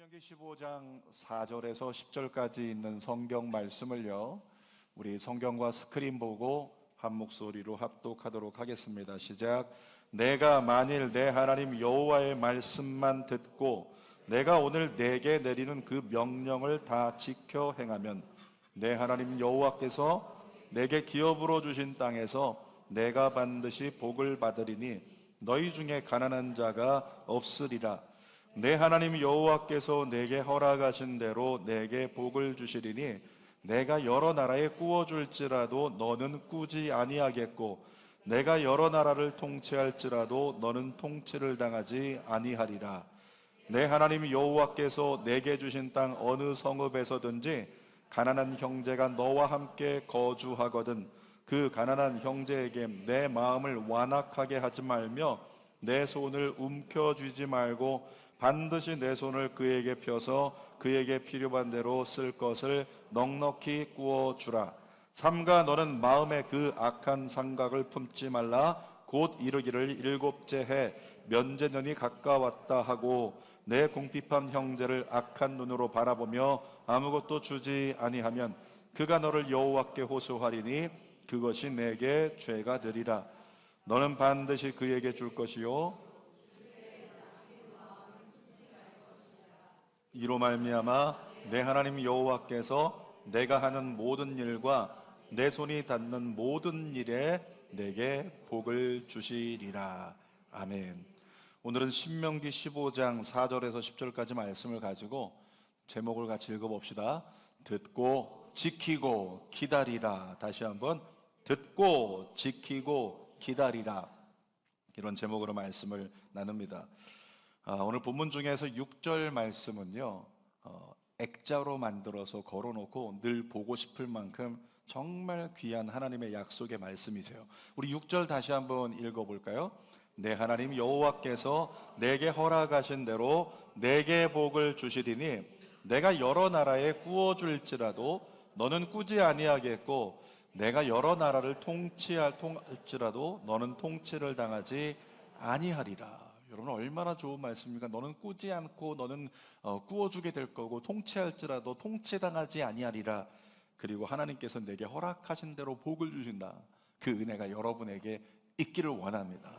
신명기 15장 4절에서 10절까지 있는 성경 말씀을요, 우리 성경과 스크린 보고 한 목소리로 합독하도록 하겠습니다. 시작. 내가 만일 내 하나님 여호와의 말씀만 듣고 내가 오늘 내게 내리는 그 명령을 다 지켜 행하면 내 하나님 여호와께서 내게 기업으로 주신 땅에서 내가 반드시 복을 받으리니 너희 중에 가난한 자가 없으리라. 내 하나님 여호와께서 내게 허락하신 대로 내게 복을 주시리니 내가 여러 나라에 꾸어줄지라도 너는 꾸지 아니하겠고 내가 여러 나라를 통치할지라도 너는 통치를 당하지 아니하리라. 내 하나님 여호와께서 내게 주신 땅 어느 성읍에서든지 가난한 형제가 너와 함께 거주하거든 그 가난한 형제에게 내 마음을 완악하게 하지 말며 내 손을 움켜쥐지 말고 반드시 내 손을 그에게 펴서 그에게 필요한 대로 쓸 것을 넉넉히 구워주라. 삼가 너는 마음에 그 악한 생각을 품지 말라. 곧 이르기를 일곱째 해 면제년이 가까웠다 하고 내 궁핍한 형제를 악한 눈으로 바라보며 아무것도 주지 아니하면 그가 너를 여호와께 호소하리니 그것이 내게 죄가 되리라. 너는 반드시 그에게 줄 것이요 이로 말미암아 내 하나님 여호와께서 내가 하는 모든 일과 내 손이 닿는 모든 일에 내게 복을 주시리라. 아멘. 오늘은 신명기 15장 4절에서 10절까지 말씀을 가지고 제목을 같이 읽어봅시다. 듣고 지키고 기다리라. 다시 한번 듣고 지키고 기다리라. 이런 제목으로 말씀을 나눕니다. 오늘 본문 중에서 6절 말씀은요, 액자로 만들어서 걸어놓고 늘 보고 싶을 만큼 정말 귀한 하나님의 약속의 말씀이세요. 우리 6절 다시 한번 읽어볼까요? 내 하나님 여호와께서 내게 허락하신 대로 내게 복을 주시리니 내가 여러 나라에 꾸어줄지라도 너는 꾸지 아니하겠고 내가 여러 나라를 통치할지라도 너는 통치를 당하지 아니하리라. 여러분 얼마나 좋은 말씀입니까? 너는 꾸지 않고 너는 꾸어주게 될 거고 통치할지라도 통치당하지 아니하리라. 그리고 하나님께서 내게 허락하신 대로 복을 주신다. 그 은혜가 여러분에게 있기를 원합니다.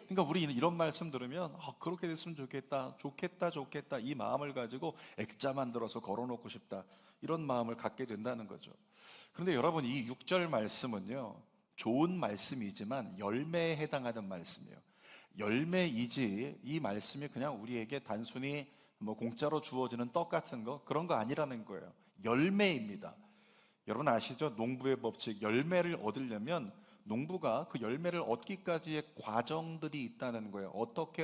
그러니까 우리 이런 말씀 들으면 그렇게 됐으면 좋겠다, 좋겠다, 좋겠다 이 마음을 가지고 액자 만들어서 걸어놓고 싶다 이런 마음을 갖게 된다는 거죠. 그런데 여러분 이 6절 말씀은요 좋은 말씀이지만 열매에 해당하는 말씀이에요. 열매이지 이 말씀이 그냥 우리에게 단순히 공짜로 주어지는 떡 같은 거 그런 거 아니라는 거예요. 열매입니다. 여러분 아시죠? 농부의 법칙, 열매를 얻으려면 농부가 그 열매를 얻기까지의 과정들이 있다는 거예요. 어떻게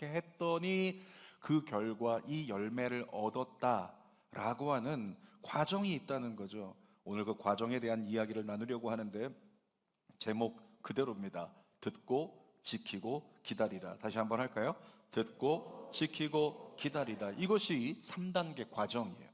했더니 그 결과 이 열매를 얻었다라고 하는 과정이 있다는 거죠. 오늘 그 과정에 대한 이야기를 나누려고 하는데 제목 그대로입니다. 듣고 지키고 기다리라. 다시 한번 할까요? 듣고 지키고 기다리라. 이것이 3단계 과정이에요.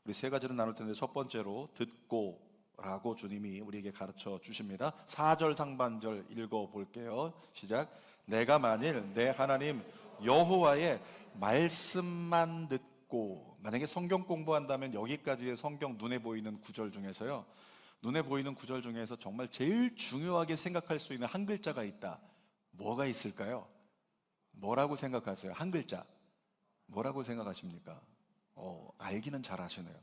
우리 세 가지를 나눌 텐데 첫 번째로 듣고 라고 주님이 우리에게 가르쳐 주십니다. 4절 상반절 읽어볼게요. 시작. 내가 만일 내 하나님 여호와의 말씀만 듣고, 만약에 성경 공부한다면 여기까지의 성경 눈에 보이는 구절 중에서요, 눈에 보이는 구절 중에서 정말 제일 중요하게 생각할 수 있는 한 글자가 있다. 뭐가 있을까요? 뭐라고 생각하세요? 한 글자 뭐라고 생각하십니까? 알기는 잘 아시네요.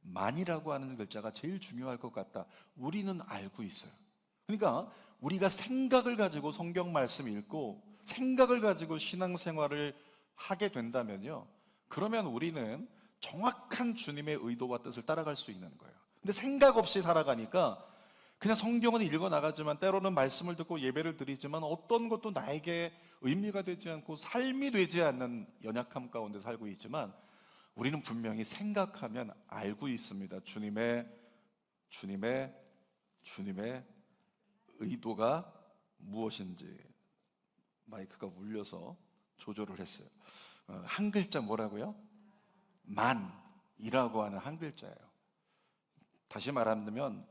만이라고 하는 글자가 제일 중요할 것 같다. 우리는 알고 있어요. 그러니까 우리가 생각을 가지고 성경 말씀 읽고 생각을 가지고 신앙생활을 하게 된다면요, 그러면 우리는 정확한 주님의 의도와 뜻을 따라갈 수 있는 거예요. 근데 생각 없이 살아가니까 그냥 성경은 읽어나가지만 때로는 말씀을 듣고 예배를 드리지만 어떤 것도 나에게 의미가 되지 않고 삶이 되지 않는 연약함 가운데 살고 있지만 우리는 분명히 생각하면 알고 있습니다. 주님의 의도가 무엇인지. 마이크가 울려서 조절을 했어요. 한 글자 뭐라고요? 만이라고 하는 한 글자예요. 다시 말하면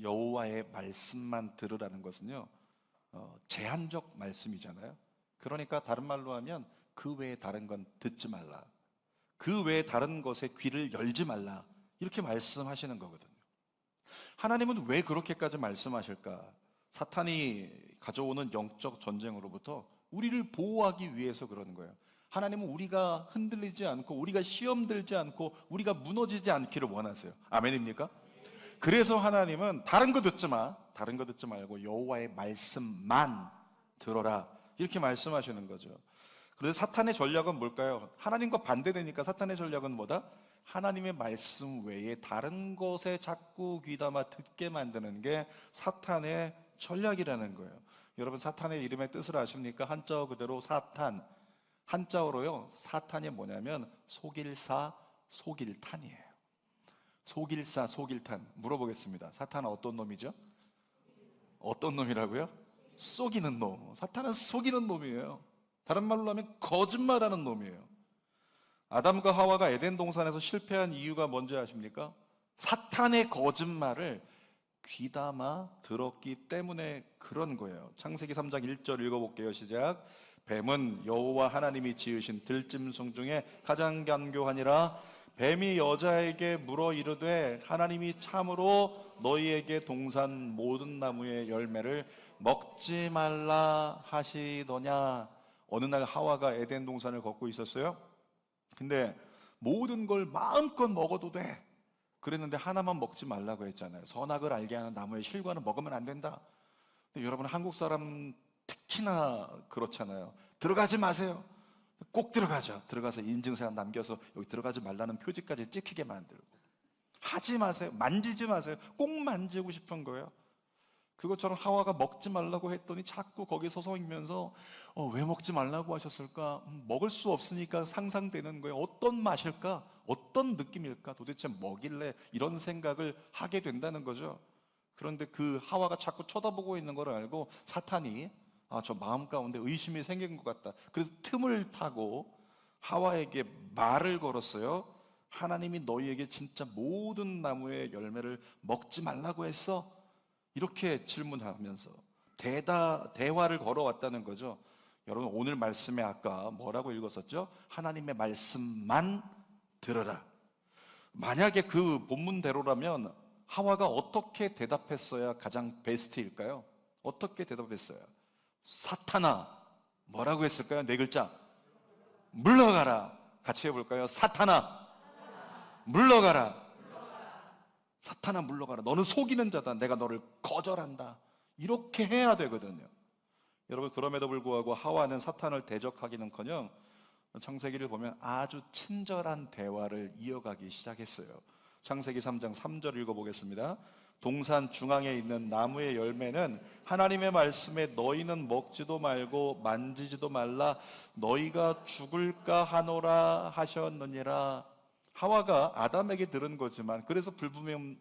여호와의 말씀만 들으라는 것은요 제한적 말씀이잖아요. 그러니까 다른 말로 하면 그 외에 다른 건 듣지 말라. 그 외에 다른 것에 귀를 열지 말라. 이렇게 말씀하시는 거거든요. 하나님은 왜 그렇게까지 말씀하실까? 사탄이 가져오는 영적 전쟁으로부터 우리를 보호하기 위해서 그러는 거예요. 하나님은 우리가 흔들리지 않고, 우리가 시험 들지 않고, 우리가 무너지지 않기를 원하세요. 아멘입니까? 그래서 하나님은 다른 거 듣지 마, 다른 거 듣지 말고 여호와의 말씀만 들어라, 이렇게 말씀하시는 거죠. 그래서 사탄의 전략은 뭘까요? 하나님과 반대되니까 사탄의 전략은 뭐다? 하나님의 말씀 외에 다른 것에 자꾸 귀담아 듣게 만드는 게 사탄의 전략이라는 거예요. 여러분, 사탄의 이름의 뜻을 아십니까? 한자어 그대로 사탄. 한자어로요, 사탄이 뭐냐면 속일사, 속일탄이에요. 속일사, 속일탄. 물어보겠습니다. 사탄은 어떤 놈이죠? 어떤 놈이라고요? 속이는 놈. 사탄은 속이는 놈이에요. 다른 말로 하면 거짓말하는 놈이에요. 아담과 하와가 에덴 동산에서 실패한 이유가 뭔지 아십니까? 사탄의 거짓말을 귀담아 들었기 때문에 그런 거예요. 창세기 3장 1절 읽어볼게요. 시작. 뱀은 여호와 하나님이 지으신 들짐승 중에 가장 간교하니라. 뱀이 여자에게 물어 이르되 하나님이 참으로 너희에게 동산 모든 나무의 열매를 먹지 말라 하시더냐. 어느 날 하와가 에덴 동산을 걷고 있었어요. 근데 모든 걸 마음껏 먹어도 돼, 그랬는데 하나만 먹지 말라고 했잖아요. 선악을 알게 하는 나무의 실과는 먹으면 안 된다. 근데 여러분, 한국 사람 특히나 그렇잖아요. 들어가지 마세요. 꼭 들어가죠. 들어가서 인증사항 남겨서 여기 들어가지 말라는 표지까지 찍히게 만들고, 하지 마세요. 만지지 마세요. 꼭 만지고 싶은 거예요. 그것처럼 하와가 먹지 말라고 했더니 자꾸 거기 서성이면서 왜 먹지 말라고 하셨을까? 먹을 수 없으니까 상상되는 거예요. 어떤 맛일까? 어떤 느낌일까? 도대체 뭐길래 이런 생각을 하게 된다는 거죠. 그런데 그 하와가 자꾸 쳐다보고 있는 걸 알고 사탄이 저 마음 가운데 의심이 생긴 것 같다. 그래서 틈을 타고 하와에게 말을 걸었어요. 하나님이 너희에게 진짜 모든 나무의 열매를 먹지 말라고 했어? 이렇게 질문하면서 대화를 걸어왔다는 거죠. 여러분, 오늘 말씀에 아까 뭐라고 읽었었죠? 하나님의 말씀만 들어라. 만약에 그 본문대로라면 하와가 어떻게 대답했어야 가장 베스트일까요? 어떻게 대답했어요? 사탄아, 뭐라고 했을까요? 네 글자. 물러가라. 같이 해볼까요? 사탄아, 물러가라. 사탄아, 물러가라. 너는 속이는 자다. 내가 너를 거절한다. 이렇게 해야 되거든요. 여러분, 그럼에도 불구하고 하와는 사탄을 대적하기는커녕 창세기를 보면 아주 친절한 대화를 이어가기 시작했어요. 창세기 3장 3절 읽어보겠습니다. 동산 중앙에 있는 나무의 열매는 하나님의 말씀에 너희는 먹지도 말고 만지지도 말라, 너희가 죽을까 하노라 하셨느니라. 하와가 아담에게 들은 거지만, 그래서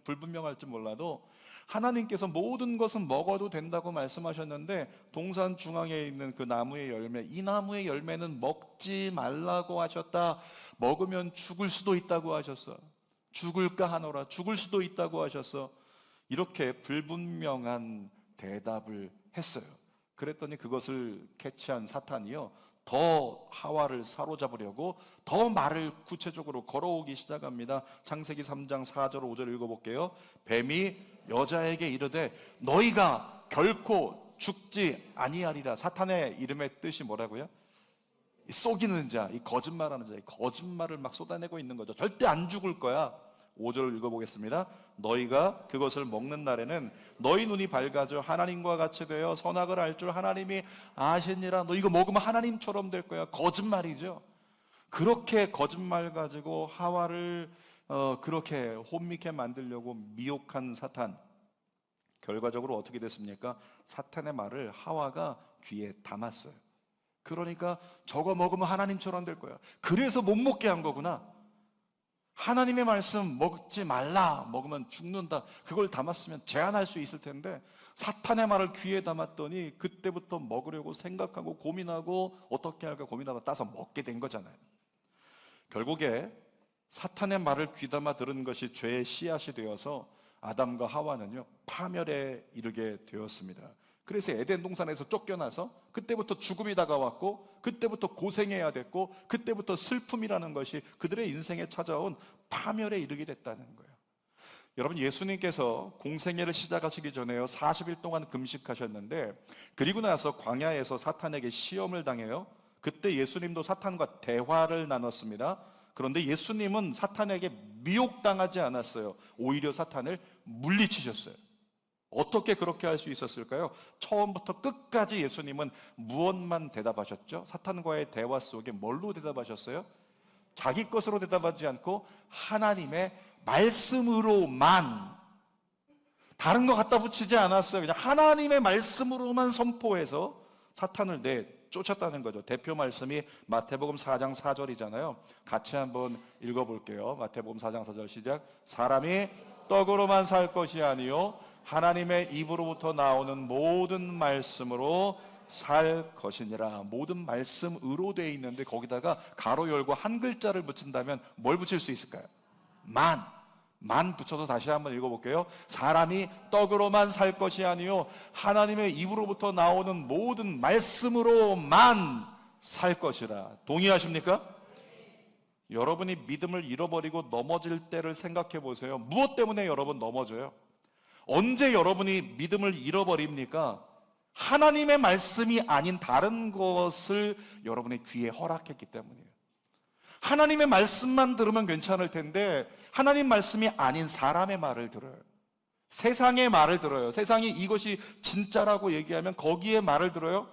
불분명할지 몰라도 하나님께서 모든 것은 먹어도 된다고 말씀하셨는데 동산 중앙에 있는 그 나무의 열매, 이 나무의 열매는 먹지 말라고 하셨다. 먹으면 죽을 수도 있다고 하셨어. 죽을까 하노라. 죽을 수도 있다고 하셨어. 이렇게 불분명한 대답을 했어요. 그랬더니 그것을 캐치한 사탄이요, 더 하와를 사로잡으려고 더 말을 구체적으로 걸어오기 시작합니다. 창세기 3장 4절 5절 읽어볼게요. 뱀이 여자에게 이르되 너희가 결코 죽지 아니하리라. 사탄의 이름의 뜻이 뭐라고요? 속이는 자, 이 거짓말하는 자, 이 거짓말을 막 쏟아내고 있는 거죠. 절대 안 죽을 거야. 5절 읽어보겠습니다. 너희가 그것을 먹는 날에는 너희 눈이 밝아져 하나님과 같이 되어 선악을 알 줄 하나님이 아시니라. 너 이거 먹으면 하나님처럼 될 거야. 거짓말이죠. 그렇게 거짓말 가지고 하와를 그렇게 혼미케 만들려고 미혹한 사탄, 결과적으로 어떻게 됐습니까? 사탄의 말을 하와가 귀에 담았어요. 그러니까 저거 먹으면 하나님처럼 될 거야. 그래서 못 먹게 한 거구나. 하나님의 말씀 먹지 말라, 먹으면 죽는다, 그걸 담았으면 제한할 수 있을 텐데 사탄의 말을 귀에 담았더니 그때부터 먹으려고 생각하고 고민하고 어떻게 할까 고민하다 따서 먹게 된 거잖아요. 결국에 사탄의 말을 귀담아 들은 것이 죄의 씨앗이 되어서 아담과 하와는요, 파멸에 이르게 되었습니다. 그래서 에덴 동산에서 쫓겨나서 그때부터 죽음이 다가왔고, 그때부터 고생해야 됐고, 그때부터 슬픔이라는 것이 그들의 인생에 찾아온 파멸에 이르게 됐다는 거예요. 여러분, 예수님께서 공생애를 시작하시기 전에요 40일 동안 금식하셨는데, 그리고 나서 광야에서 사탄에게 시험을 당해요. 그때 예수님도 사탄과 대화를 나눴습니다. 그런데 예수님은 사탄에게 미혹당하지 않았어요. 오히려 사탄을 물리치셨어요. 어떻게 그렇게 할 수 있었을까요? 처음부터 끝까지 예수님은 무엇만 대답하셨죠? 사탄과의 대화 속에 뭘로 대답하셨어요? 자기 것으로 대답하지 않고 하나님의 말씀으로만, 다른 거 갖다 붙이지 않았어요. 그냥 하나님의 말씀으로만 선포해서 사탄을 쫓았다는 거죠. 대표 말씀이 마태복음 4장 4절이잖아요. 같이 한번 읽어볼게요. 마태복음 4장 4절 시작. 사람이 떡으로만 살 것이 아니요 하나님의 입으로부터 나오는 모든 말씀으로 살 것이니라. 모든 말씀으로 되어 있는데 거기다가 가로 열고 한 글자를 붙인다면 뭘 붙일 수 있을까요? 만 붙여서 다시 한번 읽어볼게요. 사람이 떡으로만 살 것이 아니요 하나님의 입으로부터 나오는 모든 말씀으로만 살 것이라. 동의하십니까? 여러분이 믿음을 잃어버리고 넘어질 때를 생각해 보세요. 무엇 때문에 여러분 넘어져요? 언제 여러분이 믿음을 잃어버립니까? 하나님의 말씀이 아닌 다른 것을 여러분의 귀에 허락했기 때문이에요. 하나님의 말씀만 들으면 괜찮을 텐데 하나님 말씀이 아닌 사람의 말을 들어요. 세상의 말을 들어요. 세상이 이것이 진짜라고 얘기하면 거기에 말을 들어요.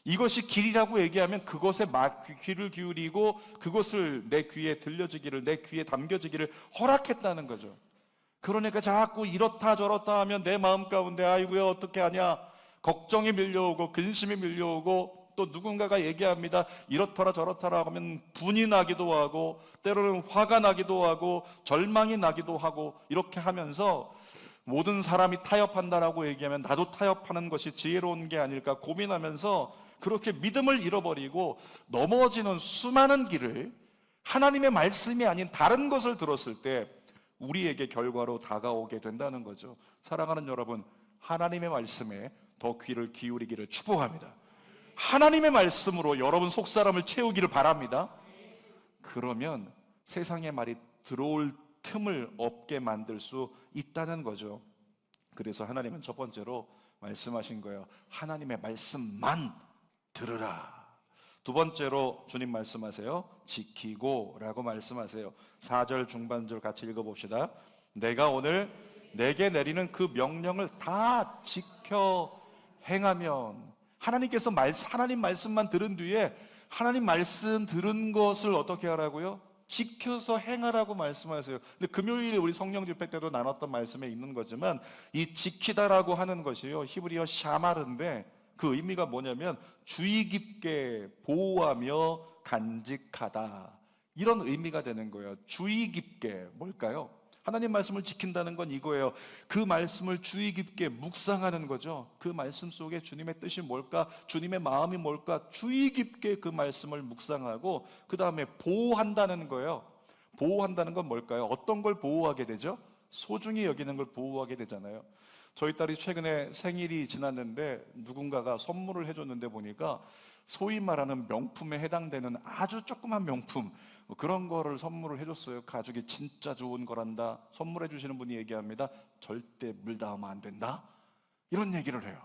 이것이 길이라고 얘기하면 그것에 귀를 기울이고 그것을 내 귀에 들려지기를, 내 귀에 담겨지기를 허락했다는 거죠. 그러니까 자꾸 이렇다 저렇다 하면 내 마음 가운데 아이고야 어떻게 하냐, 걱정이 밀려오고 근심이 밀려오고, 또 누군가가 얘기합니다. 이렇더라 저렇더라 하면 분이 나기도 하고, 때로는 화가 나기도 하고, 절망이 나기도 하고, 이렇게 하면서 모든 사람이 타협한다라고 얘기하면 나도 타협하는 것이 지혜로운 게 아닐까 고민하면서 그렇게 믿음을 잃어버리고 넘어지는 수많은 길을 하나님의 말씀이 아닌 다른 것을 들었을 때 우리에게 결과로 다가오게 된다는 거죠. 사랑하는 여러분, 하나님의 말씀에 더 귀를 기울이기를 축복합니다. 하나님의 말씀으로 여러분 속사람을 채우기를 바랍니다. 그러면 세상의 말이 들어올 틈을 없게 만들 수 있다는 거죠. 그래서 하나님은 첫 번째로 말씀하신 거예요. 하나님의 말씀만 들으라. 두 번째로 주님 말씀하세요. 지키고 라고 말씀하세요. 4절 중반절 같이 읽어봅시다. 내가 오늘 내게 내리는 그 명령을 다 지켜 행하면, 하나님께서 하나님 말씀만 들은 뒤에 하나님 말씀 들은 것을 어떻게 하라고요? 지켜서 행하라고 말씀하세요. 근데 금요일 우리 성령 집회 때도 나눴던 말씀에 있는 거지만 이 지키다라고 하는 것이요 히브리어 샤마르인데 그 의미가 뭐냐면 주의 깊게 보호하며 간직하다, 이런 의미가 되는 거예요. 주의 깊게 뭘까요? 하나님 말씀을 지킨다는 건 이거예요. 그 말씀을 주의 깊게 묵상하는 거죠. 그 말씀 속에 주님의 뜻이 뭘까? 주님의 마음이 뭘까? 주의 깊게 그 말씀을 묵상하고 그 다음에 보호한다는 거예요. 보호한다는 건 뭘까요? 어떤 걸 보호하게 되죠? 소중히 여기는 걸 보호하게 되잖아요. 저희 딸이 최근에 생일이 지났는데 누군가가 선물을 해줬는데 보니까 소위 말하는 명품에 해당되는 아주 조그만 명품, 그런 거를 선물을 해줬어요. 가죽이 진짜 좋은 거란다. 선물해 주시는 분이 얘기합니다. 절대 물 닿으면 안 된다, 이런 얘기를 해요.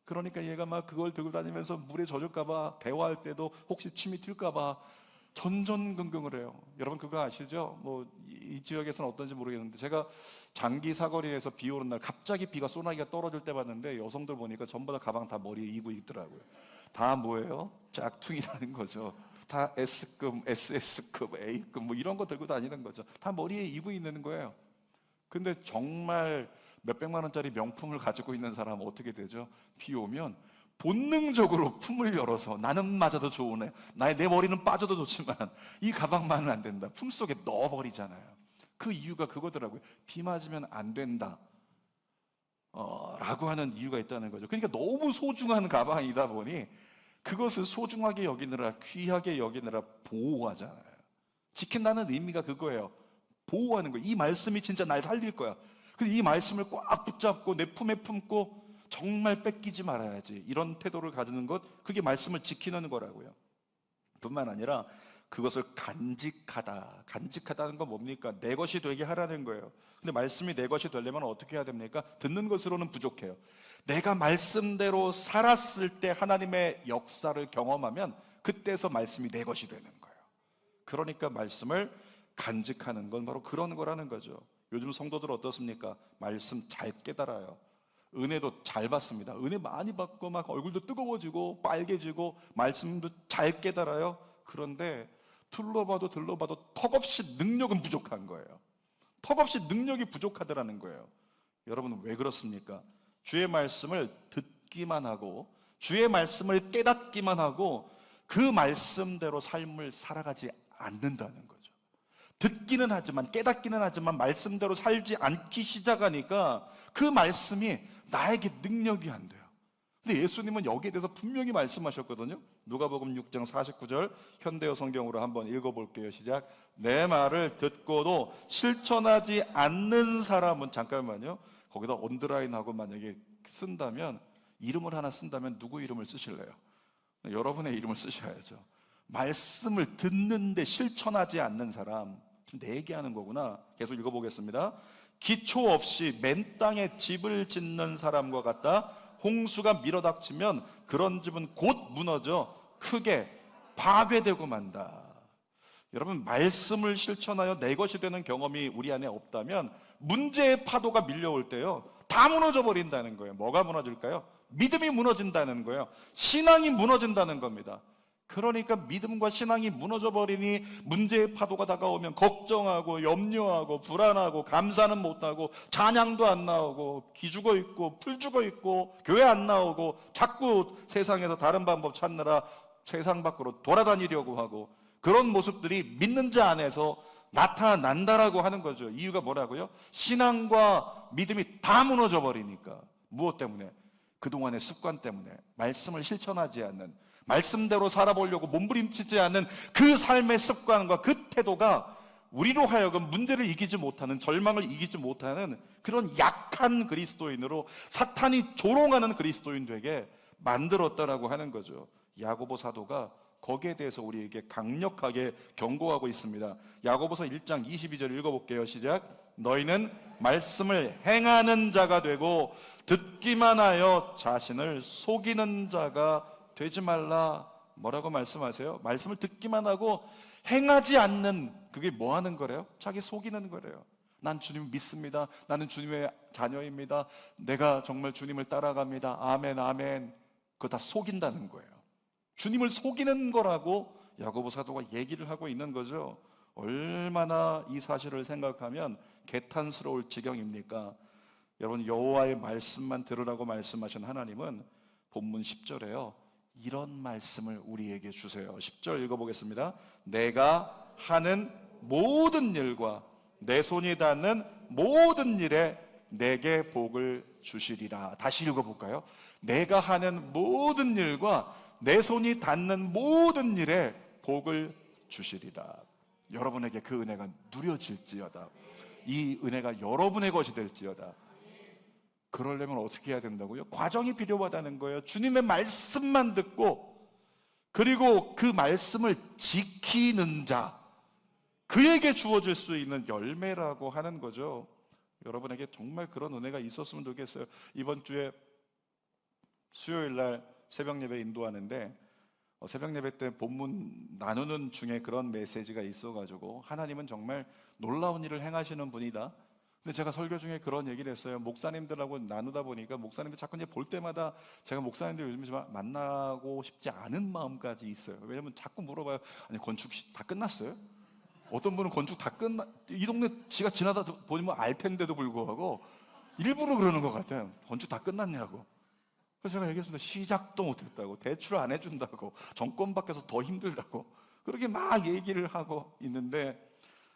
그러니까 얘가 막 그걸 들고 다니면서 물에 젖을까봐, 대화할 때도 혹시 침이 튈까봐 전전긍긍을 해요. 여러분 그거 아시죠? 뭐 이 지역에서는 어떤지 모르겠는데 제가 장기 사거리에서 비 오는 날 갑자기 비가 소나기가 떨어질 때 봤는데 여성들 보니까 전부 다 가방 다 머리에 이고 있더라고요. 다 뭐예요? 짝퉁이라는 거죠. 다 S급, SS급, A급 뭐 이런 거 들고 다니는 거죠. 다 머리에 이고 있는 거예요. 근데 정말 몇백만 원짜리 명품을 가지고 있는 사람은 어떻게 되죠? 비 오면 본능적으로 품을 열어서 나는 맞아도 좋으네, 내 머리는 빠져도 좋지만 이 가방만은 안 된다, 품속에 넣어버리잖아요. 그 이유가 그거더라고요. 비 맞으면 안 된다 라고 하는 이유가 있다는 거죠. 그러니까 너무 소중한 가방이다 보니 그것을 소중하게 여기느라, 귀하게 여기느라 보호하잖아요. 지킨다는 의미가 그거예요. 보호하는 거예요. 이 말씀이 진짜 날 살릴 거야. 그래서 이 말씀을 꽉 붙잡고 내 품에 품고 정말 뺏기지 말아야지, 이런 태도를 가지는 것, 그게 말씀을 지키는 거라고요. 뿐만 아니라 그것을 간직하다는 건 뭡니까? 내 것이 되게 하라는 거예요. 근데 말씀이 내 것이 되려면 어떻게 해야 됩니까? 듣는 것으로는 부족해요. 내가 말씀대로 살았을 때 하나님의 역사를 경험하면 그때서 말씀이 내 것이 되는 거예요. 그러니까 말씀을 간직하는 건 바로 그런 거라는 거죠. 요즘 성도들 어떻습니까? 말씀 잘 깨달아요. 은혜도 잘 받습니다. 은혜 많이 받고 막 얼굴도 뜨거워지고 빨개지고 말씀도 잘 깨달아요. 그런데 둘러봐도 턱없이 능력은 부족한 거예요. 턱없이 능력이 부족하더라는 거예요. 여러분, 왜 그렇습니까? 주의 말씀을 듣기만 하고 주의 말씀을 깨닫기만 하고 그 말씀대로 삶을 살아가지 않는다는 거죠. 듣기는 하지만, 깨닫기는 하지만 말씀대로 살지 않기 시작하니까 그 말씀이 나에게 능력이 안 돼요. 근데 예수님은 여기에 대해서 분명히 말씀하셨거든요. 누가복음 6장 49절 현대어 성경으로 한번 읽어볼게요. 시작. 내 말을 듣고도 실천하지 않는 사람은, 잠깐만요, 거기다 언더라인하고 만약에 쓴다면, 이름을 하나 쓴다면 누구 이름을 쓰실래요? 여러분의 이름을 쓰셔야죠. 말씀을 듣는데 실천하지 않는 사람, 내 얘기하는 거구나. 계속 읽어보겠습니다. 기초 없이 맨 땅에 집을 짓는 사람과 같다. 홍수가 밀어닥치면 그런 집은 곧 무너져 크게 파괴되고 만다. 여러분, 말씀을 실천하여 내 것이 되는 경험이 우리 안에 없다면 문제의 파도가 밀려올 때요, 다 무너져 버린다는 거예요. 뭐가 무너질까요? 믿음이 무너진다는 거예요. 신앙이 무너진다는 겁니다. 그러니까 믿음과 신앙이 무너져 버리니 문제의 파도가 다가오면 걱정하고 염려하고 불안하고 감사는 못하고 찬양도 안 나오고 기죽어 있고 풀 죽어 있고 교회 안 나오고 자꾸 세상에서 다른 방법 찾느라 세상 밖으로 돌아다니려고 하고, 그런 모습들이 믿는 자 안에서 나타난다라고 하는 거죠. 이유가 뭐라고요? 신앙과 믿음이 다 무너져 버리니까. 무엇 때문에? 그동안의 습관 때문에, 말씀을 실천하지 않는, 말씀대로 살아보려고 몸부림치지 않는 그 삶의 습관과 그 태도가 우리로 하여금 문제를 이기지 못하는, 절망을 이기지 못하는 그런 약한 그리스도인으로, 사탄이 조롱하는 그리스도인 되게 만들었다라고 하는 거죠. 야고보 사도가 거기에 대해서 우리에게 강력하게 경고하고 있습니다. 야고보서 1장 22절 읽어볼게요. 시작. 너희는 말씀을 행하는 자가 되고 듣기만 하여 자신을 속이는 자가 되지 말라. 뭐라고 말씀하세요? 말씀을 듣기만 하고 행하지 않는, 그게 뭐 하는 거래요? 자기 속이는 거래요. 난 주님 믿습니다. 나는 주님의 자녀입니다. 내가 정말 주님을 따라갑니다. 아멘 아멘. 그거 다 속인다는 거예요. 주님을 속이는 거라고 야고보 사도가 얘기를 하고 있는 거죠. 얼마나 이 사실을 생각하면 개탄스러울 지경입니까? 여러분, 여호와의 말씀만 들으라고 말씀하신 하나님은 본문 10절에요, 이런 말씀을 우리에게 주세요. 10절 읽어보겠습니다. 내가 하는 모든 일과 내 손이 닿는 모든 일에 내게 복을 주시리라. 다시 읽어볼까요? 내가 하는 모든 일과 내 손이 닿는 모든 일에 복을 주시리라. 여러분에게 그 은혜가 누려질지어다. 이 은혜가 여러분의 것이 될지어다. 그러려면 어떻게 해야 된다고요? 과정이 필요하다는 거예요. 주님의 말씀만 듣고, 그리고 그 말씀을 지키는 자, 그에게 주어질 수 있는 열매라고 하는 거죠. 여러분에게 정말 그런 은혜가 있었으면 좋겠어요. 이번 주에 수요일 날 새벽 예배 인도하는데, 새벽 예배 때 본문 나누는 중에 그런 메시지가 있어가지고, 하나님은 정말 놀라운 일을 행하시는 분이다. 근데 제가 설교 중에 그런 얘기를 했어요. 목사님들하고 나누다 보니까 목사님들 자꾸 이제 볼 때마다 제가 목사님들 요즘 만나고 싶지 않은 마음까지 있어요. 왜냐면 자꾸 물어봐요. 아니, 건축 다 끝났어요? 어떤 분은 건축 다 이 동네 지가 지나다 보면 알 텐데도 불구하고 일부러 그러는 것 같아요. 건축 다 끝났냐고. 그래서 제가 얘기했습니다. 시작도 못했다고, 대출 안 해준다고, 정권 밖에서 더 힘들다고, 그렇게 막 얘기를 하고 있는데,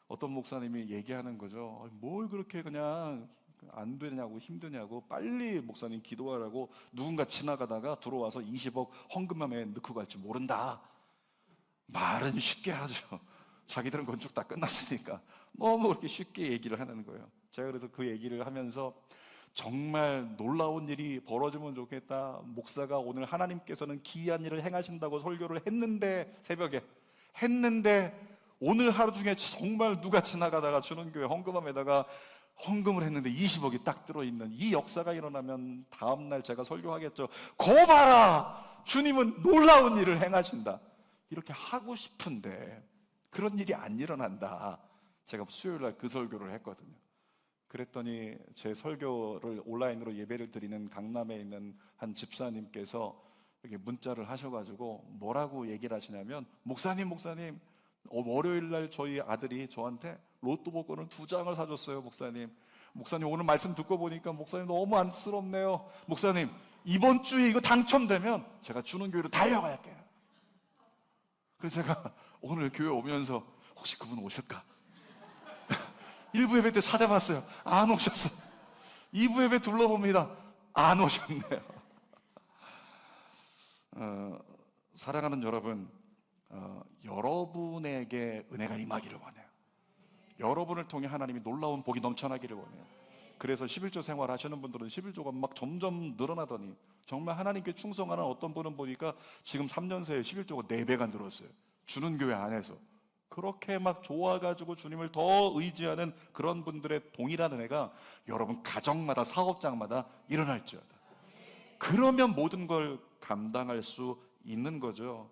어떤 목사님이 얘기하는 거죠. 뭘 그렇게 그냥 안 되냐고, 힘드냐고, 빨리 목사님 기도하라고. 누군가 지나가다가 들어와서 20억 헌금함에 넣고 갈지 모른다. 말은 쉽게 하죠. 자기들은 건축 다 끝났으니까 너무 그렇게 쉽게 얘기를 하는 거예요. 제가 그래서 그 얘기를 하면서 정말 놀라운 일이 벌어지면 좋겠다. 목사가 오늘 하나님께서는 기이한 일을 행하신다고 설교를 했는데, 새벽에 했는데, 오늘 하루 중에 정말 누가 지나가다가 주는 교회 헌금함에다가 헌금을 했는데 20억이 딱 들어있는 이 역사가 일어나면 다음날 제가 설교하겠죠. 거 봐라! 주님은 놀라운 일을 행하신다. 이렇게 하고 싶은데 그런 일이 안 일어난다. 제가 수요일날 그 설교를 했거든요. 그랬더니 제 설교를 온라인으로 예배를 드리는 강남에 있는 한 집사님께서 이렇게 문자를 하셔가지고 뭐라고 얘기를 하시냐면, 목사님 월요일날 저희 아들이 저한테 로또 복권을 2장을 사줬어요. 목사님 오늘 말씀 듣고 보니까 목사님 너무 안쓰럽네요. 목사님 이번 주에 이거 당첨되면 제가 주는 교회로 달려갈게요. 그래서 제가 오늘 교회 오면서 혹시 그분 오실까? 1부 예배 때 찾아봤어요. 안 오셨어. 2부 예배 둘러봅니다. 안 오셨네요. 사랑하는 여러분, 여러분에게 은혜가 임하기를 원해요. 여러분을 통해 하나님이 놀라운 복이 넘쳐나기를 원해요. 그래서 11조 생활하시는 분들은 11조가 막 점점 늘어나더니, 정말 하나님께 충성하는 어떤 분은 보니까 지금 3년 새에 11조가 4배가 늘었어요. 주는 교회 안에서. 그렇게 막 좋아가지고 주님을 더 의지하는 그런 분들의 동일한 은혜가 여러분 가정마다, 사업장마다 일어날지어다. 그러면 모든 걸 감당할 수 있는 거죠.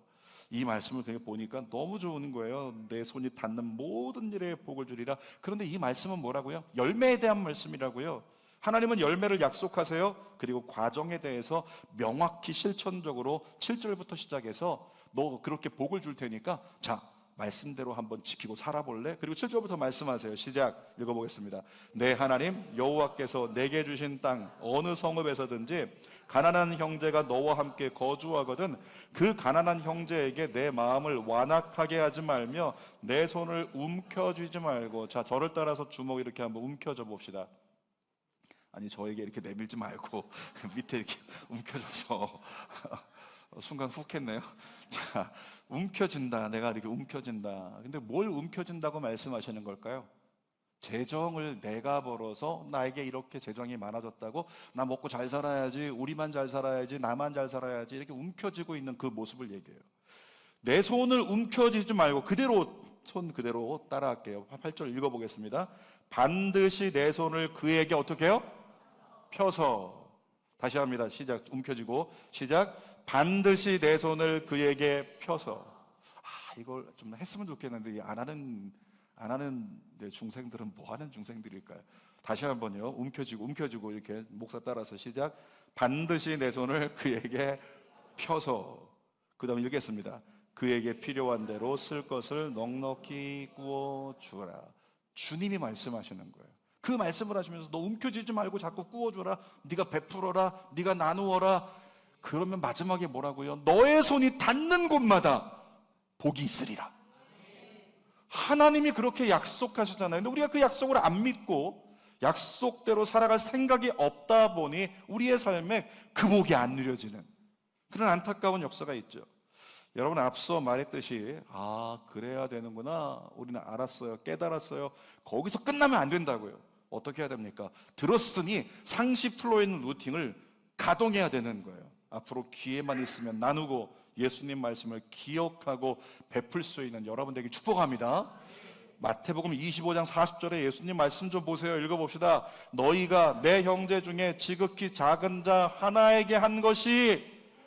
이 말씀을 보니까 너무 좋은 거예요. 내 손이 닿는 모든 일에 복을 주리라. 그런데 이 말씀은 뭐라고요? 열매에 대한 말씀이라고요. 하나님은 열매를 약속하세요. 그리고 과정에 대해서 명확히 실천적으로 7절부터 시작해서 너 그렇게 복을 줄 테니까 자, 말씀대로 한번 지키고 살아볼래? 그리고 7절부터 말씀하세요. 시작, 읽어보겠습니다. 내 하나님 여호와께서 내게 주신 땅 어느 성읍에서든지 가난한 형제가 너와 함께 거주하거든 그 가난한 형제에게 내 마음을 완악하게 하지 말며 내 손을 움켜쥐지 말고. 자, 저를 따라서 주먹 이렇게 한번 움켜줘 봅시다. 아니, 저에게 이렇게 내밀지 말고 밑에 이렇게 움켜줘서 순간 훅 했네요. 자, 움켜진다. 내가 이렇게 움켜진다. 근데 뭘 움켜진다고 말씀하시는 걸까요? 재정을 내가 벌어서 나에게 이렇게 재정이 많아졌다고, 나 먹고 잘 살아야지, 우리만 잘 살아야지, 나만 잘 살아야지, 이렇게 움켜쥐고 있는 그 모습을 얘기해요. 내 손을 움켜쥐지 말고 손 그대로 따라할게요. 8절 읽어보겠습니다. 반드시 내 손을 그에게 어떻게 해요? 펴서. 다시 합니다. 시작. 움켜쥐고 시작. 반드시 내 손을 그에게 펴서. 이걸 좀 했으면 좋겠는데 안 하는 내 중생들은 뭐 하는 중생들일까요? 다시 한번요. 움켜쥐고 이렇게 목사 따라서 시작. 반드시 내 손을 그에게 펴서. 그 다음에 읽겠습니다. 그에게 필요한 대로 쓸 것을 넉넉히 구워 주라. 주님이 말씀하시는 거예요. 그 말씀을 하시면서 너 움켜쥐지 말고 자꾸 구워줘라. 네가 베풀어라. 네가 나누어라. 그러면 마지막에 뭐라고요? 너의 손이 닿는 곳마다 복이 있으리라. 하나님이 그렇게 약속하셨잖아요. 근데 우리가 그 약속을 안 믿고 약속대로 살아갈 생각이 없다 보니 우리의 삶에 그 복이 안 누려지는 그런 안타까운 역사가 있죠. 여러분, 앞서 말했듯이 그래야 되는구나. 우리는 알았어요. 깨달았어요. 거기서 끝나면 안 된다고요. 어떻게 해야 됩니까? 들었으니 상시 플로우 있는 루틴을 가동해야 되는 거예요. 앞으로 기회만 있으면 나누고 예수님 말씀을 기억하고 베풀 수 있는 여러분 되길 축복합니다. 마태복음 25장 40절에 예수님 말씀 좀 보세요. 읽어봅시다. 너희가 내 형제 중에 지극히 작은 자 하나에게 한 것이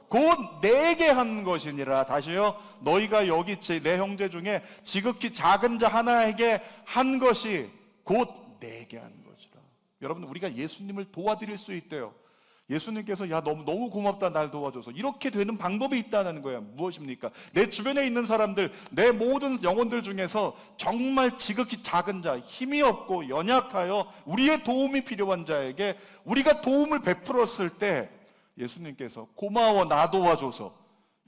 곧 내게 한 것이니라. 다시요. 너희가 여기 내 형제 중에 지극히 작은 자 하나에게 한 것이 곧 내게 한 것이라. 여러분, 우리가 예수님을 도와드릴 수 있대요. 예수님께서 너무 고맙다, 날 도와줘서. 이렇게 되는 방법이 있다는 거예요. 무엇입니까? 내 주변에 있는 사람들, 내 모든 영혼들 중에서 정말 지극히 작은 자, 힘이 없고 연약하여 우리의 도움이 필요한 자에게 우리가 도움을 베풀었을 때 예수님께서 고마워, 나 도와줘서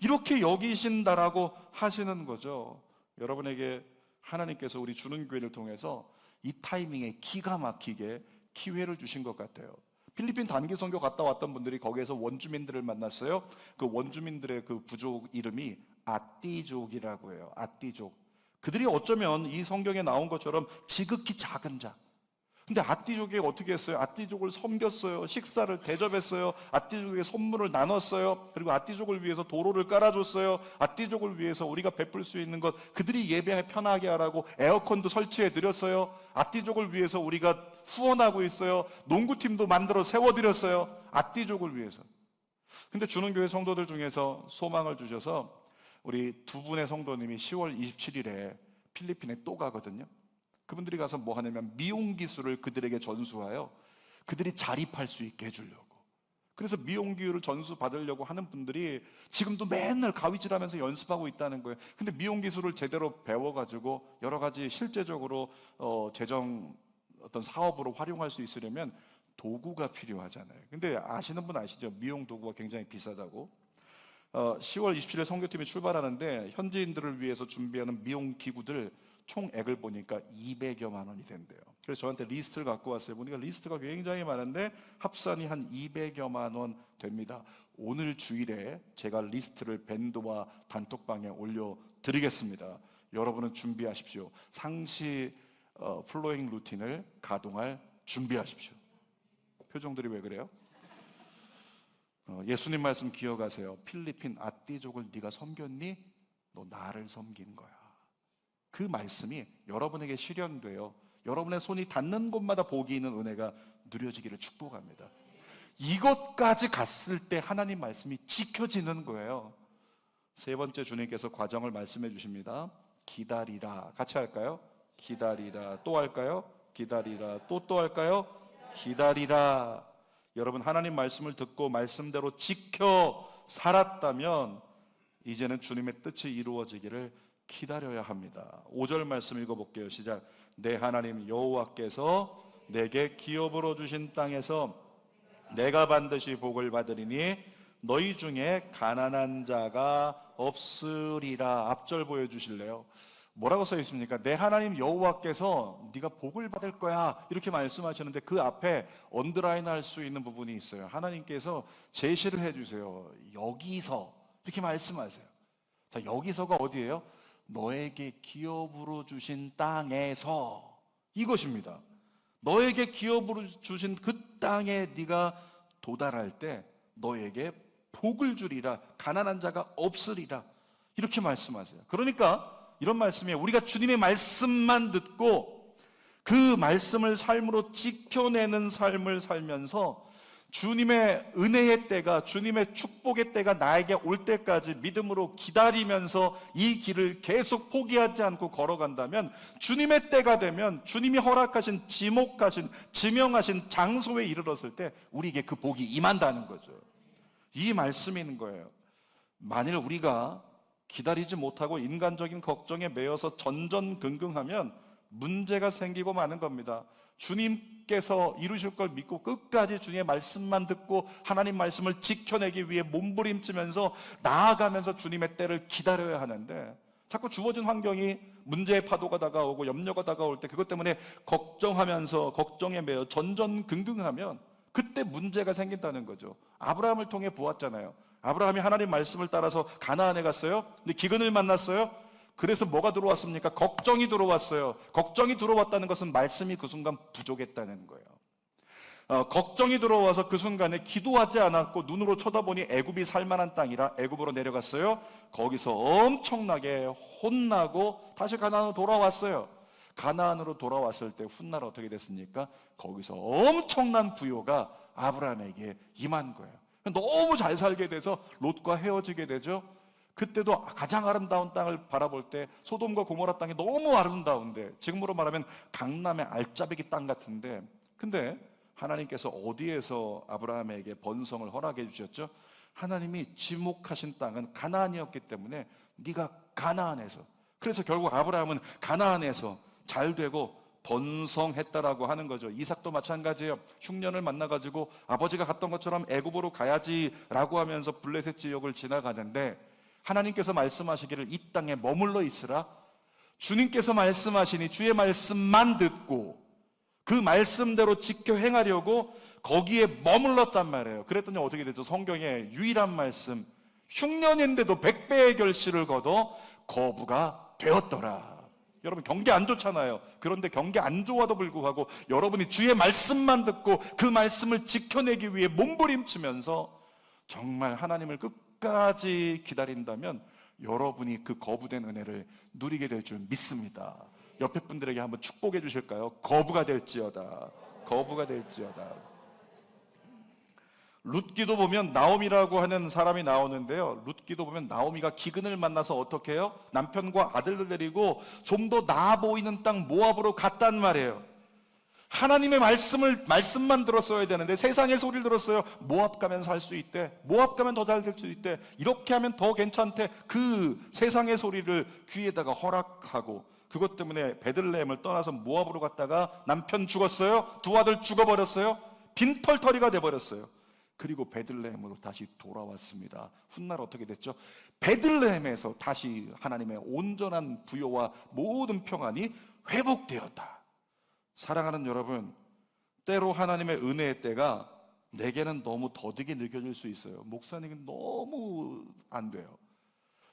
이렇게 여기신다라고 하시는 거죠. 여러분에게 하나님께서 우리 주는 교회를 통해서 이 타이밍에 기가 막히게 기회를 주신 것 같아요. 필리핀 단기 선교 갔다 왔던 분들이 거기에서 원주민들을 만났어요. 그 원주민들의 그 부족 이름이 아띠족이라고 해요. 아띠족. 그들이 어쩌면 이 성경에 나온 것처럼 지극히 작은 자, 근데 아띠족에게 어떻게 했어요? 아띠족을 섬겼어요. 식사를 대접했어요. 아띠족에게 선물을 나눴어요. 그리고 아띠족을 위해서 도로를 깔아줬어요. 아띠족을 위해서 우리가 베풀 수 있는 것, 그들이 예배 편하게 하라고 에어컨도 설치해 드렸어요. 아띠족을 위해서 우리가 후원하고 있어요. 농구팀도 만들어 세워드렸어요. 아띠족을 위해서. 근데 주는교회 성도들 중에서 소망을 주셔서 우리 두 분의 성도님이 10월 27일에 필리핀에 또 가거든요. 그분들이 가서 뭐 하냐면 미용 기술을 그들에게 전수하여 그들이 자립할 수 있게 해주려고. 그래서 미용 기술을 전수 받으려고 하는 분들이 지금도 맨날 가위질하면서 연습하고 있다는 거예요. 근데 미용 기술을 제대로 배워가지고 여러 가지 실제적으로 재정 어떤 사업으로 활용할 수 있으려면 도구가 필요하잖아요. 근데 아시는 분 아시죠? 미용 도구가 굉장히 비싸다고. 10월 27일 선교팀이 출발하는데 현지인들을 위해서 준비하는 미용 기구들 총액을 보니까 200여만 원이 된대요. 그래서 저한테 리스트를 갖고 왔어요. 보니까 리스트가 굉장히 많은데 합산이 한 200여만 원 됩니다. 오늘 주일에 제가 리스트를 밴드와 단톡방에 올려드리겠습니다. 여러분은 준비하십시오. 상시 플로잉 루틴을 가동할 준비하십시오. 표정들이 왜 그래요? 예수님 말씀 기억하세요. 필리핀 아띠족을 네가 섬겼니? 너 나를 섬긴 거야. 그 말씀이 여러분에게 실현돼요. 여러분의 손이 닿는 곳마다 복이 있는 은혜가 누려지기를 축복합니다. 이것까지 갔을 때 하나님 말씀이 지켜지는 거예요. 세 번째, 주님께서 과정을 말씀해 주십니다. 기다리라. 같이 할까요? 기다리라. 또 할까요? 기다리라. 또 할까요? 기다리라. 여러분, 하나님 말씀을 듣고 말씀대로 지켜 살았다면 이제는 주님의 뜻이 이루어지기를 기다려야 합니다. 5절 말씀 읽어볼게요. 시작. 내 하나님 여호와께서 내게 기업으로 주신 땅에서 내가 반드시 복을 받으리니 너희 중에 가난한 자가 없으리라. 앞절 보여주실래요? 뭐라고 써 있습니까? 내 하나님 여호와께서 네가 복을 받을 거야 이렇게 말씀하셨는데 그 앞에 언더라인 할 수 있는 부분이 있어요. 하나님께서 제시를 해주세요. 여기서 이렇게 말씀하세요. 자, 여기서가 어디예요? 너에게 기업으로 주신 땅에서, 이것입니다. 너에게 기업으로 주신 그 땅에 네가 도달할 때 너에게 복을 주리라. 가난한 자가 없으리라. 이렇게 말씀하세요. 그러니까 이런 말씀이에요. 우리가 주님의 말씀만 듣고 그 말씀을 삶으로 지켜내는 삶을 살면서 주님의 은혜의 때가, 주님의 축복의 때가 나에게 올 때까지 믿음으로 기다리면서 이 길을 계속 포기하지 않고 걸어간다면 주님의 때가 되면 주님이 허락하신, 지목하신, 지명하신 장소에 이르렀을 때 우리에게 그 복이 임한다는 거죠. 이 말씀이 있는 거예요. 만일 우리가 기다리지 못하고 인간적인 걱정에 매여서 전전긍긍하면 문제가 생기고 마는 겁니다. 주님께서 이루실 걸 믿고 끝까지 주님의 말씀만 듣고 하나님 말씀을 지켜내기 위해 몸부림치면서 나아가면서 주님의 때를 기다려야 하는데 자꾸 주어진 환경이 문제의 파도가 다가오고 염려가 다가올 때 그것 때문에 걱정하면서 걱정에 매여 전전긍긍하면 그때 문제가 생긴다는 거죠. 아브라함을 통해 보았잖아요. 아브라함이 하나님 말씀을 따라서 가나안에 갔어요. 근데 기근을 만났어요. 그래서 뭐가 들어왔습니까? 걱정이 들어왔어요. 걱정이 들어왔다는 것은 말씀이 그 순간 부족했다는 거예요. 걱정이 들어와서 그 순간에 기도하지 않았고 눈으로 쳐다보니 애굽이 살만한 땅이라 애굽으로 내려갔어요. 거기서 엄청나게 혼나고 다시 가나안으로 돌아왔어요. 가나안으로 돌아왔을 때 훗날 어떻게 됐습니까? 거기서 엄청난 부요가 아브라함에게 임한 거예요. 너무 잘 살게 돼서 롯과 헤어지게 되죠. 그때도 가장 아름다운 땅을 바라볼 때 소돔과 고모라 땅이 너무 아름다운데 지금으로 말하면 강남의 알짜배기 땅 같은데, 근데 하나님께서 어디에서 아브라함에게 번성을 허락해 주셨죠? 하나님이 지목하신 땅은 가나안이었기 때문에 네가 가나안에서, 그래서 결국 아브라함은 가나안에서 잘 되고 번성했다라고 하는 거죠. 이삭도 마찬가지예요. 흉년을 만나가지고 아버지가 갔던 것처럼 애굽으로 가야지라고 하면서 블레셋 지역을 지나가는데 하나님께서 말씀하시기를 이 땅에 머물러 있으라. 주님께서 말씀하시니 주의 말씀만 듣고 그 말씀대로 지켜 행하려고 거기에 머물렀단 말이에요. 그랬더니 어떻게 되죠? 성경의 유일한 말씀, 흉년인데도 100배의 결실을 거둬 거부가 되었더라. 여러분 경기 안 좋잖아요. 그런데 경기 안 좋아도 불구하고 여러분이 주의 말씀만 듣고 그 말씀을 지켜내기 위해 몸부림치면서 정말 하나님을 끝까지 기다린다면 여러분이 그 거부된 은혜를 누리게 될 줄 믿습니다. 옆에 분들에게 한번 축복해 주실까요? 거부가 될지어다. 거부가 될지어다. 룻기도 보면 나오미라고 하는 사람이 나오는데요. 룻기도 보면 나오미가 기근을 만나서 어떻게 해요? 남편과 아들을 데리고 좀 더 나아 보이는 땅 모압으로 갔단 말이에요. 하나님의 말씀만 들었어야 되는데 세상의 소리를 들었어요. 모압 가면 살 수 있대. 모압 가면 더 잘 될 수 있대. 이렇게 하면 더 괜찮대. 그 세상의 소리를 귀에다가 허락하고 그것 때문에 베들레헴을 떠나서 모압으로 갔다가 남편 죽었어요. 두 아들 죽어버렸어요. 빈털터리가 돼버렸어요. 그리고 베들레헴으로 다시 돌아왔습니다. 훗날 어떻게 됐죠? 베들레헴에서 다시 하나님의 온전한 부요와 모든 평안이 회복되었다. 사랑하는 여러분, 때로 하나님의 은혜의 때가 내게는 너무 더디게 느껴질 수 있어요. 목사님은 너무 안 돼요.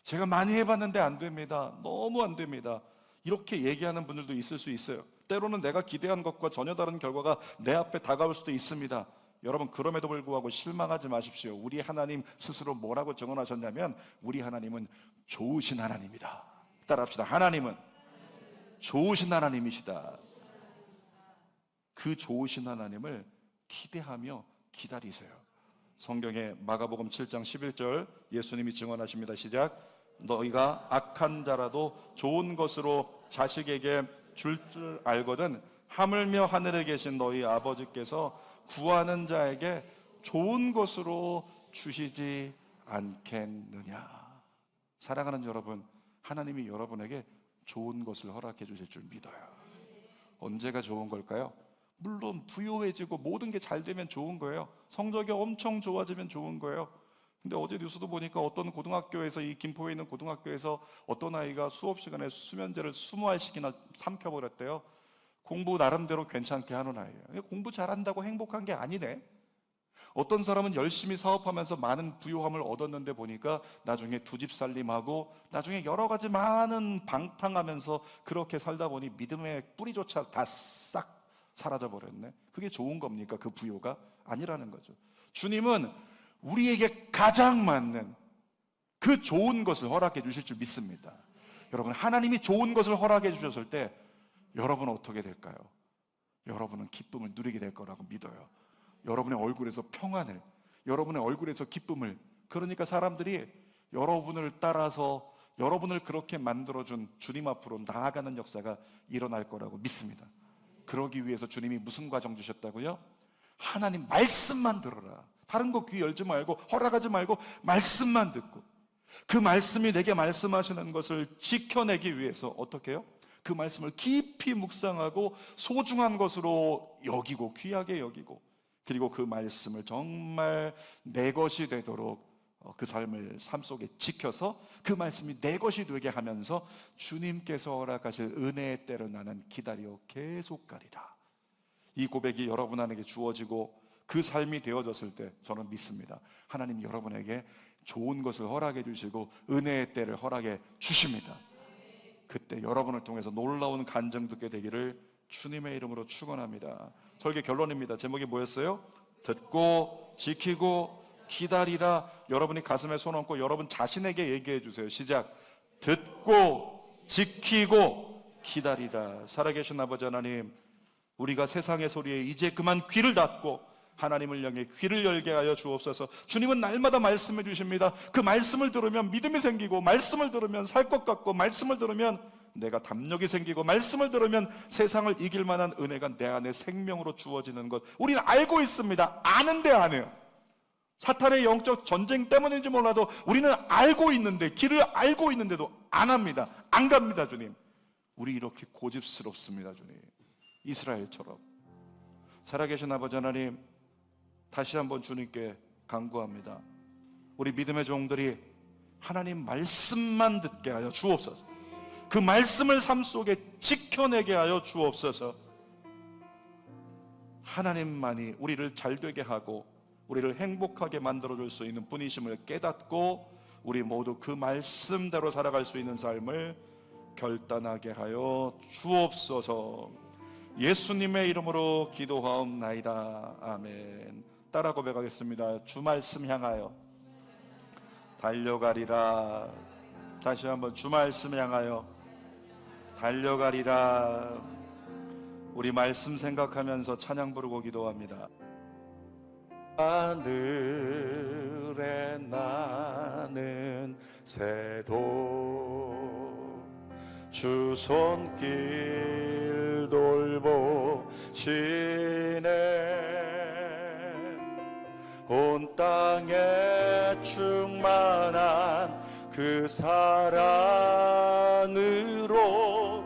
제가 많이 해봤는데 안 됩니다. 너무 안 됩니다. 이렇게 얘기하는 분들도 있을 수 있어요. 때로는 내가 기대한 것과 전혀 다른 결과가 내 앞에 다가올 수도 있습니다. 여러분, 그럼에도 불구하고 실망하지 마십시오. 우리 하나님 스스로 뭐라고 증언하셨냐면 우리 하나님은 좋으신 하나님이다. 따라합시다. 하나님은 좋으신 하나님이시다. 그 좋으신 하나님을 기대하며 기다리세요. 성경에 마가복음 7장 11절 예수님이 증언하십니다. 시작. 너희가 악한 자라도 좋은 것으로 자식에게 줄 알거든 하물며 하늘에 계신 너희 아버지께서 구하는 자에게 좋은 것으로 주시지 않겠느냐. 사랑하는 여러분, 하나님이 여러분에게 좋은 것을 허락해 주실 줄 믿어요. 언제가 좋은 걸까요? 물론 부유해지고 모든 게 잘 되면 좋은 거예요. 성적이 엄청 좋아지면 좋은 거예요. 근데 어제 뉴스도 보니까 어떤 고등학교에서, 이 김포에 있는 고등학교에서 어떤 아이가 수업 시간에 수면제를 20알씩이나 삼켜버렸대요. 공부 나름대로 괜찮게 하는 아이예요. 공부 잘한다고 행복한 게 아니네. 어떤 사람은 열심히 사업하면서 많은 부유함을 얻었는데 보니까 나중에 두 집 살림하고 나중에 여러 가지 많은 방탕하면서 그렇게 살다 보니 믿음의 뿌리조차 다 싹 사라져버렸네. 그게 좋은 겁니까? 그 부유가? 아니라는 거죠. 주님은 우리에게 가장 맞는 그 좋은 것을 허락해 주실 줄 믿습니다. 여러분, 하나님이 좋은 것을 허락해 주셨을 때 여러분은 어떻게 될까요? 여러분은 기쁨을 누리게 될 거라고 믿어요. 여러분의 얼굴에서 평안을, 여러분의 얼굴에서 기쁨을. 그러니까 사람들이 여러분을 따라서 여러분을 그렇게 만들어준 주님 앞으로 나아가는 역사가 일어날 거라고 믿습니다. 그러기 위해서 주님이 무슨 과정 주셨다고요? 하나님 말씀만 들어라. 다른 거 귀 열지 말고 허락하지 말고 말씀만 듣고 그 말씀이 내게 말씀하시는 것을 지켜내기 위해서 어떻게 해요? 그 말씀을 깊이 묵상하고 소중한 것으로 여기고 귀하게 여기고 그리고 그 말씀을 정말 내 것이 되도록 그 삶 속에 지켜서 그 말씀이 내 것이 되게 하면서 주님께서 허락하실 은혜의 때를 나는 기다려 계속 가리라. 이 고백이 여러분에게 주어지고 그 삶이 되어졌을 때 저는 믿습니다. 하나님 여러분에게 좋은 것을 허락해 주시고 은혜의 때를 허락해 주십니다. 그때 여러분을 통해서 놀라운 간증 듣게 되기를 주님의 이름으로 축원합니다. 설교 결론입니다. 제목이 뭐였어요? 듣고 지키고 기다리라. 여러분이 가슴에 손 얹고 여러분 자신에게 얘기해 주세요. 시작. 듣고 지키고 기다리라. 살아계신 아버지 하나님, 우리가 세상의 소리에 이제 그만 귀를 닫고 하나님을 향해 귀를 열게 하여 주옵소서. 주님은 날마다 말씀해 주십니다. 그 말씀을 들으면 믿음이 생기고, 말씀을 들으면 살 것 같고, 말씀을 들으면 내가 담력이 생기고, 말씀을 들으면 세상을 이길 만한 은혜가 내 안에 생명으로 주어지는 것 우리는 알고 있습니다. 아는데 안 해요. 사탄의 영적 전쟁 때문인지 몰라도 우리는 알고 있는데, 길을 알고 있는데도 안 합니다. 안 갑니다. 주님, 우리 이렇게 고집스럽습니다. 주님, 이스라엘처럼. 살아계신 아버지 하나님, 다시 한번 주님께 간구합니다. 우리 믿음의 종들이 하나님 말씀만 듣게 하여 주옵소서. 그 말씀을 삶 속에 지켜내게 하여 주옵소서. 하나님만이 우리를 잘되게 하고 우리를 행복하게 만들어줄 수 있는 분이심을 깨닫고 우리 모두 그 말씀대로 살아갈 수 있는 삶을 결단하게 하여 주옵소서. 예수님의 이름으로 기도하옵나이다. 아멘. 따라 고백하겠습니다. 주 말씀 향하여 달려가리라. 다시 한번 주 말씀 향하여 달려가리라. 우리 말씀 생각하면서 찬양 부르고 기도합니다. 하늘에 나는 새도 주 손길 돌보시네. 온 땅에 충만한 그 사랑으로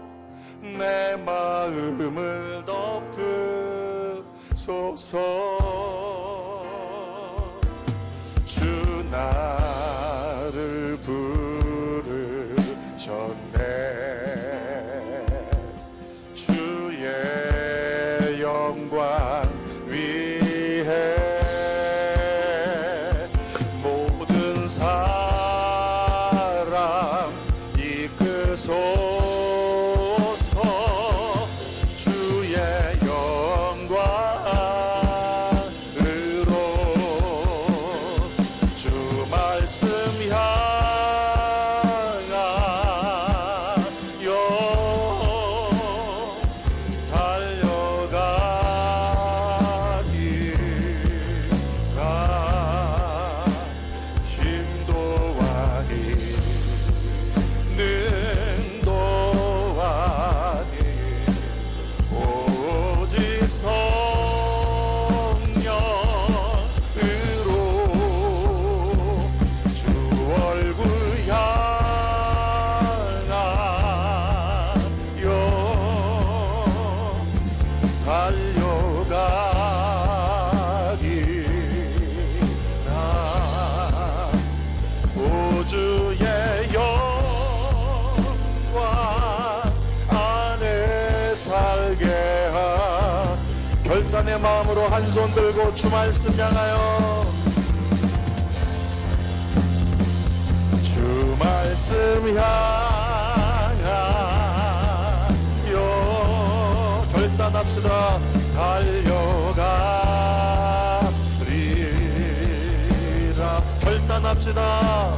내 마음을 덮으소서. 주 나를 부르셨네. 주의 영광 위해 모든 사람 이끄소서. 주의 영광으로 주 말씀 향하여 달려가리라. 힘도 아니 능도 아니 오직 성령으로 주 얼굴 향하여 달려가리라. 오 주의 영광 안에 살게 하. 결단의 마음으로 한 손 들고 주 말씀 향하여 주 말씀 향하여 결단합시다. 달려가리라. 결단합시다.